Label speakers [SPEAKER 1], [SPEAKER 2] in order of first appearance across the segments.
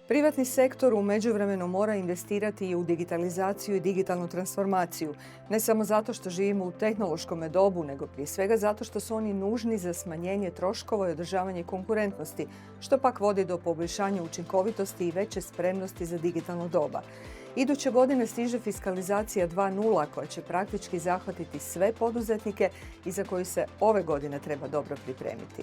[SPEAKER 1] Privatni sektor u međuvremenu mora investirati i u digitalizaciju i digitalnu transformaciju, ne samo zato što živimo u tehnološkom dobu, nego prije svega zato što su oni nužni za smanjenje troškova i održavanje konkurentnosti, što pak vodi do poboljšanja učinkovitosti i veće spremnosti za digitalno doba. Iduće godine stiže fiskalizacija 2.0 koja će praktički zahvatiti sve poduzetnike i za koju se ove godine treba dobro pripremiti.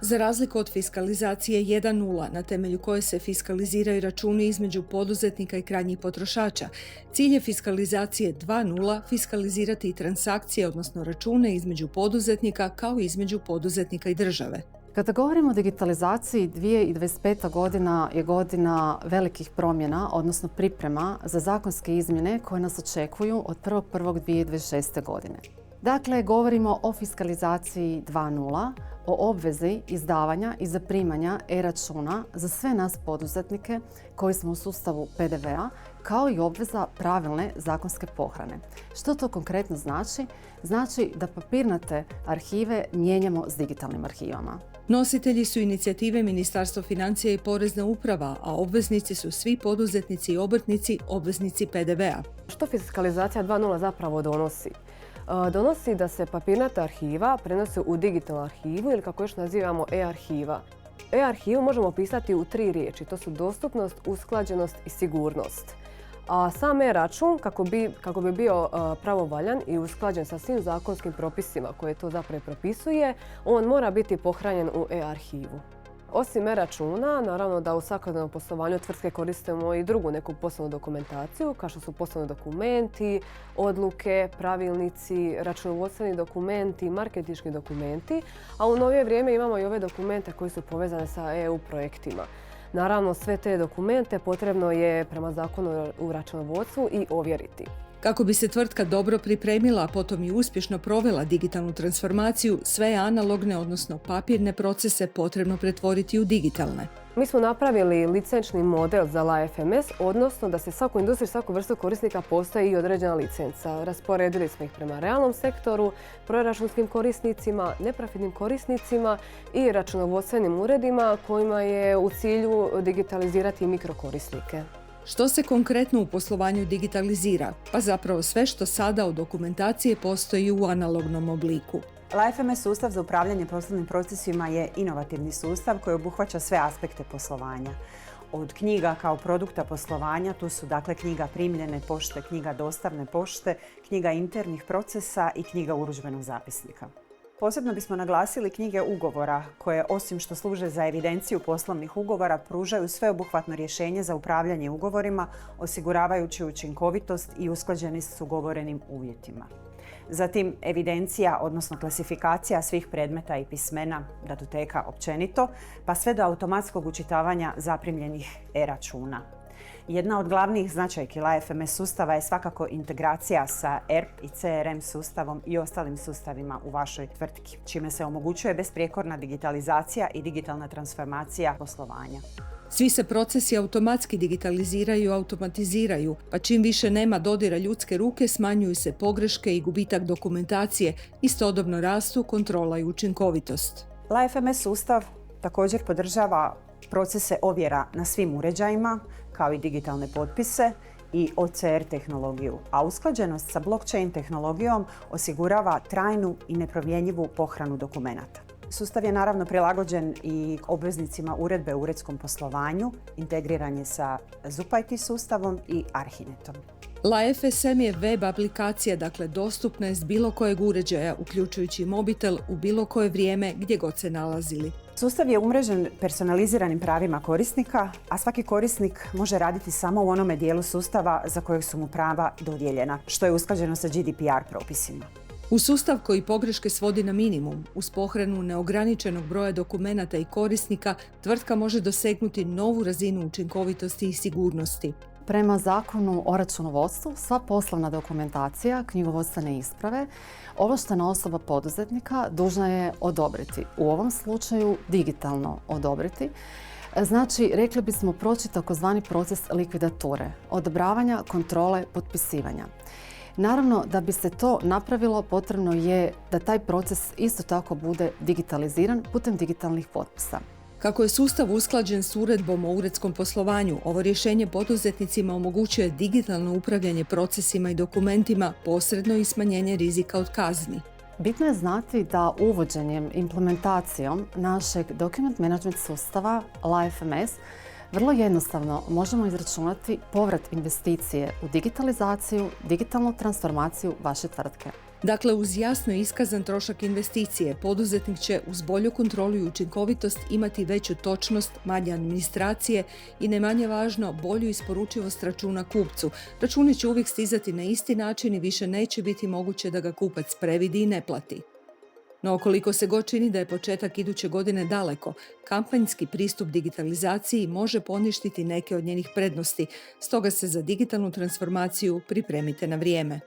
[SPEAKER 1] Za razliku od fiskalizacije 1.0, na temelju koje se fiskaliziraju računi između poduzetnika i krajnjih potrošača, cilj je fiskalizacije 2.0 fiskalizirati i transakcije, odnosno račune između poduzetnika kao i između poduzetnika i države.
[SPEAKER 2] Kada govorimo o digitalizaciji, 2025. godina je godina velikih promjena, odnosno priprema za zakonske izmjene koje nas očekuju od 1.1.2026. godine. Dakle, govorimo o fiskalizaciji 2.0, o obvezi izdavanja i zaprimanja e-računa za sve nas poduzetnike koji smo u sustavu PDV-a, kao i obveza pravilne zakonske pohrane. Što to konkretno znači? Znači da papirnate arhive mijenjamo s digitalnim arhivama.
[SPEAKER 1] Nositelji su inicijative Ministarstvo financija i Porezna uprava, a obveznici su svi poduzetnici i obrtnici obveznici PDV-a.
[SPEAKER 3] Što fiskalizacija 2.0 zapravo donosi? Donosi da se papirnata arhiva prenose u digitalnu arhivu ili kako još nazivamo e-arhiva. E-arhivu možemo opisati u 3 riječi. To su dostupnost, usklađenost i sigurnost. A sam e-račun, kako bi bio pravovaljan i usklađen sa svim zakonskim propisima koje to zapravo propisuje, on mora biti pohranjen u e-arhivu. Osim e-računa, naravno da u svakodnevnom poslovanju tvrtke koristimo i drugu neku poslovnu dokumentaciju, kao što su poslovni dokumenti, odluke, pravilnici, računovodstveni dokumenti, marketinški dokumenti, a u novije vrijeme imamo i ove dokumente koji su povezane sa EU projektima. Naravno, sve te dokumente potrebno je prema zakonu u računovodstvu i ovjeriti.
[SPEAKER 1] Kako bi se tvrtka dobro pripremila, a potom i uspješno provela digitalnu transformaciju, sve analogne, odnosno papirne procese potrebno pretvoriti u digitalne.
[SPEAKER 3] Mi smo napravili licenčni model za LAFMS, odnosno da se svaku industriju, svaku vrstu korisnika postoji i određena licenca. Rasporedili smo ih prema realnom sektoru, proračunskim korisnicima, neprofitnim korisnicima i računovodstvenim uredima kojima je u cilju digitalizirati mikrokorisnike.
[SPEAKER 1] Što se konkretno u poslovanju digitalizira? Pa zapravo sve što sada od dokumentacije postoji u analognom obliku.
[SPEAKER 4] LAFMS sustav za upravljanje poslovnim procesima je inovativni sustav koji obuhvaća sve aspekte poslovanja. Od knjiga kao produkta poslovanja, tu su dakle knjiga primljene pošte, knjiga dostavne pošte, knjiga internih procesa i knjiga urudžbenog zapisnika. Posebno bismo naglasili knjige ugovora koje, osim što služe za evidenciju poslovnih ugovora, pružaju sveobuhvatno rješenje za upravljanje ugovorima, osiguravajući učinkovitost i usklađenost s ugovorenim uvjetima. Zatim evidencija, odnosno klasifikacija svih predmeta i pismena, datoteka općenito, pa sve do automatskog učitavanja zaprimljenih e-računa. Jedna od glavnih značajki LAFMS sustava je svakako integracija sa ERP i CRM sustavom i ostalim sustavima u vašoj tvrtki, čime se omogućuje besprijekorna digitalizacija i digitalna transformacija poslovanja.
[SPEAKER 1] Svi se procesi automatski digitaliziraju i automatiziraju, pa čim više nema dodira ljudske ruke, smanjuju se pogreške i gubitak dokumentacije, istodobno rastu kontrola i učinkovitost.
[SPEAKER 4] LAFMS sustav također podržava procese ovjera na svim uređajima, kao i digitalne potpise i OCR tehnologiju, a usklađenost sa blockchain tehnologijom osigurava trajnu i nepromjenjivu pohranu dokumenata. Sustav je naravno prilagođen i obveznicima uredbe o uredskom poslovanju, integriran je sa ZUP-IT sustavom i Arhinetom.
[SPEAKER 1] LAFSM je web aplikacija, dakle dostupna je s bilo kojeg uređaja, uključujući mobitel, u bilo koje vrijeme gdje god se nalazili.
[SPEAKER 4] Sustav je umrežen personaliziranim pravima korisnika, a svaki korisnik može raditi samo u onome dijelu sustava za kojeg su mu prava dodijeljena, što je usklađeno sa GDPR propisima.
[SPEAKER 1] U sustav koji pogreške svodi na minimum, uz pohranu neograničenog broja dokumenata i korisnika, tvrtka može dosegnuti novu razinu učinkovitosti i sigurnosti.
[SPEAKER 2] Prema zakonu o računovodstvu, sva poslovna dokumentacija, knjigovodstvene isprave, ovlaštena osoba poduzetnika dužna je odobriti. U ovom slučaju digitalno odobriti. Znači, rekli bismo proći takozvani proces likvidature, odobravanja, kontrole, potpisivanja. Naravno, da bi se to napravilo, potrebno je da taj proces isto tako bude digitaliziran putem digitalnih potpisa.
[SPEAKER 1] Kako je sustav usklađen s uredbom o uredskom poslovanju, ovo rješenje poduzetnicima omogućuje digitalno upravljanje procesima i dokumentima, posredno i smanjenje rizika od kazni.
[SPEAKER 2] Bitno je znati da uvođenjem, implementacijom našeg document management sustava LifeMS vrlo jednostavno možemo izračunati povrat investicije u digitalizaciju, digitalnu transformaciju vaše tvrtke.
[SPEAKER 1] Dakle, uz jasno iskazan trošak investicije, poduzetnik će uz bolju kontrolu i učinkovitost imati veću točnost, manje administracije i ne manje važno, bolju isporučivost računa kupcu. Računi će uvijek stizati na isti način i više neće biti moguće da ga kupac previdi i ne plati. No, koliko se god čini da je početak iduće godine daleko, kampanjski pristup digitalizaciji može poništiti neke od njenih prednosti, stoga se za digitalnu transformaciju pripremite na vrijeme.